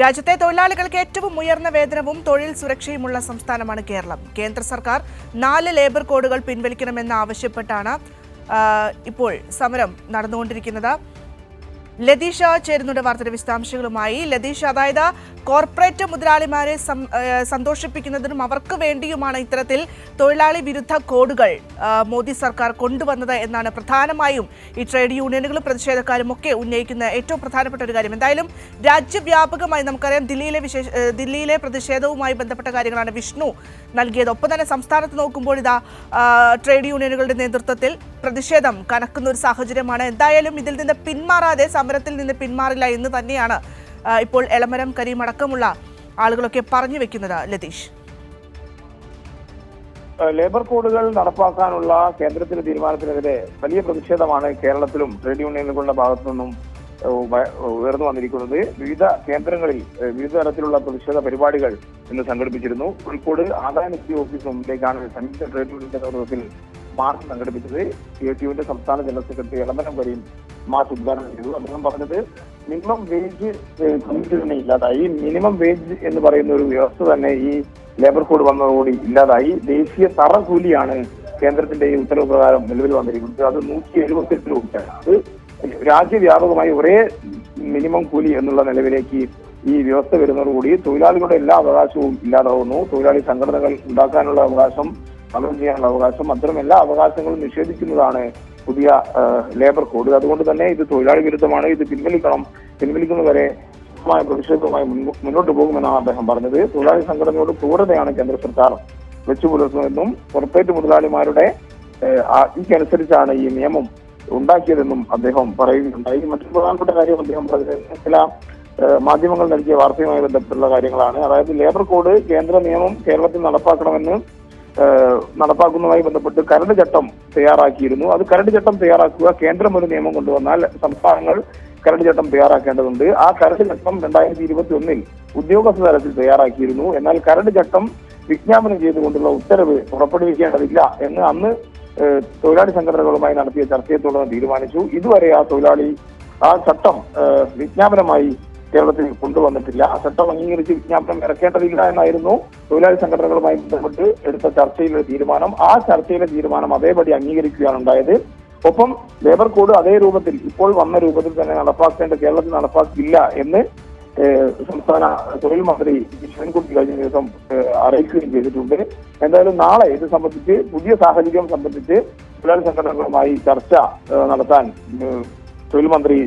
രാജ്യത്തെ തൊഴിലാളികൾക്ക് ഏറ്റവും ഉയർന്ന വേതനവും തൊഴിൽ സുരക്ഷയുമുള്ള സംസ്ഥാനമാണ് കേരളം. കേന്ദ്ര സർക്കാർ 4 ലേബർ കോഡുകൾ പിൻവലിക്കണമെന്ന് ആവശ്യപ്പെട്ടാണ് ഇപ്പോൾ സമരം നടന്നുകൊണ്ടിരിക്കുന്നത്. ലതീഷ ചേരുന്നുണ്ട് വാർത്തയുടെ വിശദാംശങ്ങളുമായി. ലതീഷ, അതായത് കോർപ്പറേറ്റ് മുതലാളിമാരെ സന്തോഷിപ്പിക്കുന്നതിനും അവർക്ക് വേണ്ടിയുമാണ് ഇത്തരത്തിൽ തൊഴിലാളി വിരുദ്ധ കോഡുകൾ മോദി സർക്കാർ കൊണ്ടുവന്നത് എന്നാണ് പ്രധാനമായും ഈ ട്രേഡ് യൂണിയനുകളും പ്രതിഷേധക്കാരും ഒക്കെ ഉന്നയിക്കുന്ന ഏറ്റവും പ്രധാനപ്പെട്ട ഒരു കാര്യം. എന്തായാലും രാജ്യവ്യാപകമായി നമുക്കറിയാം ദില്ലിയിലെ പ്രതിഷേധവുമായി ബന്ധപ്പെട്ട കാര്യങ്ങളാണ് വിഷ്ണു നൽകിയത്. ഒപ്പം തന്നെ സംസ്ഥാനത്ത് നോക്കുമ്പോൾ ഇതാ ട്രേഡ് യൂണിയനുകളുടെ നേതൃത്വത്തിൽ പ്രതിഷേധം കനക്കുന്ന ഒരു സാഹചര്യമാണ്. എന്തായാലും ഇതിൽ നിന്ന് പിന്മാറാതെ, സമരത്തിൽ നിന്ന് പിന്മാറില്ല എന്ന് തന്നെയാണ് ഇപ്പോൾ എളമരം കരീം അടക്കമുള്ള ആളുകളൊക്കെ പറഞ്ഞു വെക്കുന്നത്. ലതീഷ്, ലേബർ കോഡുകൾ നടപ്പാക്കാനുള്ള കേന്ദ്രത്തിന്റെ തീരുമാനത്തിനെതിരെ വലിയ പ്രതിഷേധമാണ് കേരളത്തിലും ട്രേഡ് യൂണിയനുകളുടെ ഭാഗത്തു നിന്നും ഉയർന്നു വന്നിരിക്കുന്നത്. വിവിധ കേന്ദ്രങ്ങളിൽ വിവിധ തരത്തിലുള്ള പ്രതിഷേധ പരിപാടികൾ ഇന്ന് സംഘടിപ്പിച്ചിരുന്നു. കോഴിക്കോട് ആദായനികുതി ഓഫീസ് മുമ്പിലേക്കാണ് സംയുക്ത ട്രേഡ് യൂണിയന്റെ നേതൃത്വത്തിൽ മാർച്ച് സംഘടിപ്പിച്ചത്. CITUവിന്റെ സംസ്ഥാന general secretary Elamaram Kareem march ഉദ്ഘാടനം ചെയ്തു. അദ്ദേഹം പറഞ്ഞത് മിനിമം വേജ് കമ്മിറ്റി തന്നെ ഇല്ലാതായി. മിനിമം വേജ് എന്ന് പറയുന്ന ഒരു വ്യവസ്ഥ തന്നെ ഈ ലേബർ കോഡ് വന്നതോടുകൂടി ഇല്ലാതായി. ദേശീയ തറകൂലിയാണ് കേന്ദ്രത്തിന്റെ ഈ ഉത്തരവ് പ്രകാരം നിലവിൽ വന്നിരിക്കുന്നത്. അത് 178 രൂപയാണ്. അത് രാജ്യവ്യാപകമായി ഒരേ മിനിമം കൂലി എന്നുള്ള നിലവിലേക്ക് ഈ വ്യവസ്ഥ വരുന്നതോടുകൂടി തൊഴിലാളികളുടെ എല്ലാ അവകാശവും ഇല്ലാതാവുന്നു. തൊഴിലാളി സംഘടനകൾ ഉണ്ടാക്കാനുള്ള അവകാശം, സമരം ചെയ്യാനുള്ള അവകാശം, അത്തരം എല്ലാ അവകാശങ്ങളും നിഷേധിക്കുന്നതാണ് പുതിയ ലേബർ കോഡ്. അതുകൊണ്ട് തന്നെ ഇത് തൊഴിലാളി വിരുദ്ധമാണ്. ഇത് പിൻവലിക്കുന്നവരെ പ്രതിഷേധവുമായി മുന്നോട്ട് പോകുമെന്നാണ് അദ്ദേഹം പറഞ്ഞത്. തൊഴിലാളി സംഘടനയോട് ക്രൂരതയാണ് കേന്ദ്ര സർക്കാർ വെച്ചു പുലർത്തുന്നതെന്നും കോർപ്പറേറ്റ് മുതലാളിമാരുടെ ആജ്ഞയ്ക്കനുസരിച്ചാണ് ഈ നിയമം ഉണ്ടാക്കിയതെന്നും അദ്ദേഹം പറയുകയുണ്ടായി. മറ്റൊരു പ്രധാനപ്പെട്ട കാര്യം അദ്ദേഹം പറഞ്ഞത് ചില മാധ്യമങ്ങൾ നൽകിയ വാർത്തയുമായി ബന്ധപ്പെട്ടുള്ള കാര്യങ്ങളാണ്. അതായത് ലേബർ കോഡ് കേന്ദ്ര നിയമം കേരളത്തിൽ നടപ്പാക്കുന്നതുമായി ബന്ധപ്പെട്ട് കരട് ചട്ടം തയ്യാറാക്കിയിരുന്നു. അത് കരട് ചട്ടം തയ്യാറാക്കുക, കേന്ദ്രം ഒരു നിയമം കൊണ്ടുവന്നാൽ സംസ്ഥാനങ്ങൾ കരട് ചട്ടം തയ്യാറാക്കേണ്ടതുണ്ട്. ആ കരട് ചട്ടം 2021 ഉദ്യോഗസ്ഥ തലത്തിൽ തയ്യാറാക്കിയിരുന്നു. എന്നാൽ കരട് ചട്ടം വിജ്ഞാപനം ചെയ്തുകൊണ്ടുള്ള ഉത്തരവ് പുറപ്പെടുവിക്കേണ്ടതില്ല എന്ന് അന്ന് തൊഴിലാളി സംഘടനകളുമായി നടത്തിയ ചർച്ചയെ തുടർന്ന് തീരുമാനിച്ചു. ഇതുവരെ ആ ചട്ടം വിജ്ഞാപനമായി കേരളത്തിൽ കൊണ്ടുവന്നിട്ടില്ല. ആ ചട്ടം അംഗീകരിച്ച് വിജ്ഞാപനം ഇറക്കേണ്ടതില്ല എന്നായിരുന്നു തൊഴിലാളി സംഘടനകളുമായി ബന്ധപ്പെട്ട് എടുത്ത ചർച്ചയിലെ തീരുമാനം. ആ ചർച്ചയിലെ തീരുമാനം അതേപടി അംഗീകരിക്കുകയാണ് ഉണ്ടായത്. ഒപ്പം ലേബർ കോഡ് അതേ രൂപത്തിൽ, ഇപ്പോൾ വന്ന രൂപത്തിൽ തന്നെ കേരളത്തിൽ നടപ്പാക്കില്ല എന്ന് സംസ്ഥാന തൊഴിൽ മന്ത്രി ശിവൻകുട്ടി കഴിഞ്ഞ ദിവസം അറിയിക്കുകയും ചെയ്തിട്ടുണ്ട്. എന്തായാലും നാളെ ഇത് സംബന്ധിച്ച്, പുതിയ സാഹചര്യം സംബന്ധിച്ച് തൊഴിലാളി സംഘടനകളുമായി ചർച്ച നടത്താൻ തൊഴിൽ മന്ത്രി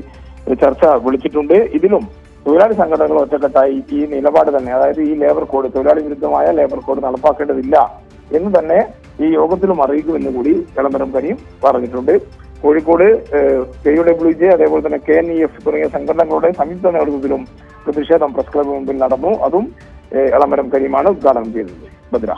ചർച്ച വിളിച്ചിട്ടുണ്ട്. ഇതിലും തൊഴിലാളി സംഘടനകൾ ഒറ്റക്കെട്ടായി ഈ നിലപാട് തന്നെ, അതായത് ഈ ലേബർ കോഡ്, തൊഴിലാളി വിരുദ്ധമായ ലേബർ കോഡ് നടപ്പാക്കേണ്ടതില്ല എന്ന് തന്നെ ഈ യോഗത്തിലും അറിയിക്കുമെന്ന് കൂടി എളമരം കരീം പറഞ്ഞിട്ടുണ്ട്. കോഴിക്കോട് KUWJ അതേപോലെ തന്നെ KNEF തുടങ്ങിയ സംഘടനകളുടെ സംയുക്ത നേതൃത്വത്തിലും പ്രതിഷേധം പ്രസ് ക്ലബ് മുമ്പിൽ നടന്നു. അതും എളമരം കരീമാണ് ഉദ്ഘാടനം ചെയ്തത്. ഭദ്ര.